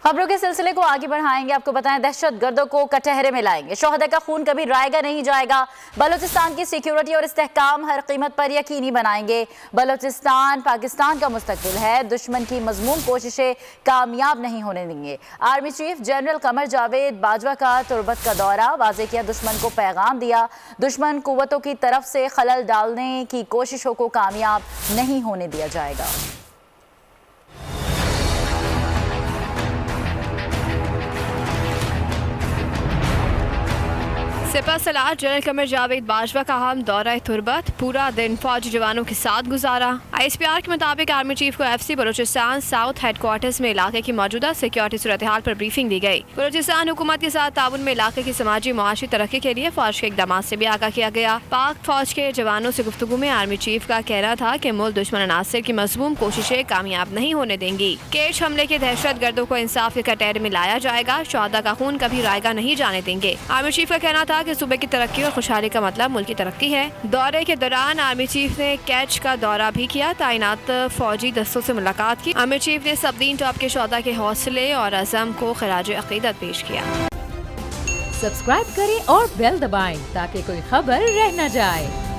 खबरों के सिलसिले को आगे बढ़ाएंगे। आपको बताएं, दहशत गर्दों को कटहरे में लाएंगे, शोहदा का खून कभी रायगा नहीं जाएगा। बलूचिस्तान की सिक्योरिटी और इस्तेहकाम हर कीमत पर यकीनी बनाएंगे। बलूचिस्तान पाकिस्तान का मुस्तकबिल है, दुश्मन की मजमूम कोशिशें कामयाब नहीं होने देंगे। Army chief general Qamar Javed Bajwa का तुर्बत का दौरा, वाजे किया, दुश्मन को पैगाम दिया, दुश्मन कुव्वतों की तरफ से खलल डालने की कोशिशों को कामयाब नहीं होने दिया जाएगा। सिपह सलार जनरल कमर जावेद बाजवा का हम दौरा तुर्बत, पूरा दिन फौजी जवानों के साथ गुजारा। ISPR के मुताबिक आर्मी चीफ को FC बलूचिस्तान साउथ हेडक्वार्टर्स में इलाके की मौजूदा सिक्योरिटी सूरत हाल पर ब्रीफिंग दी गई। बलूचिस्तान हुकूमत के साथ ताउन में इलाके की समाजी मुआशी तरक्की के लिए फौज के इकदाम से भी आगाह किया गया। पाक फौज के जवानों से गुफ्तगू में आर्मी चीफ का कहना था कि मुल्क दुश्मन अनासर की मजमूम कोशिशें कामयाब नहीं होने देंगी। केच हमले के दहशत गर्दों को इंसाफ के कटहरे में लाया जाएगा, शोहदा का खून कभी रायगा नहीं जाने देंगे। आर्मी चीफ का कहना था कि सूबे की तरक्की और खुशहाली का मतलब मुल्क की तरक्की है। दौरे के दौरान आर्मी चीफ ने कैच का दौरा भी किया, तैनात फौजी दस्तों से मुलाकात की। आर्मी चीफ ने सबदीन टॉप के शोहदा के हौसले और अज़म को खराज अकीदत पेश किया। सब्सक्राइब करें और बेल दबाएं ताकि कोई खबर रह न जाए।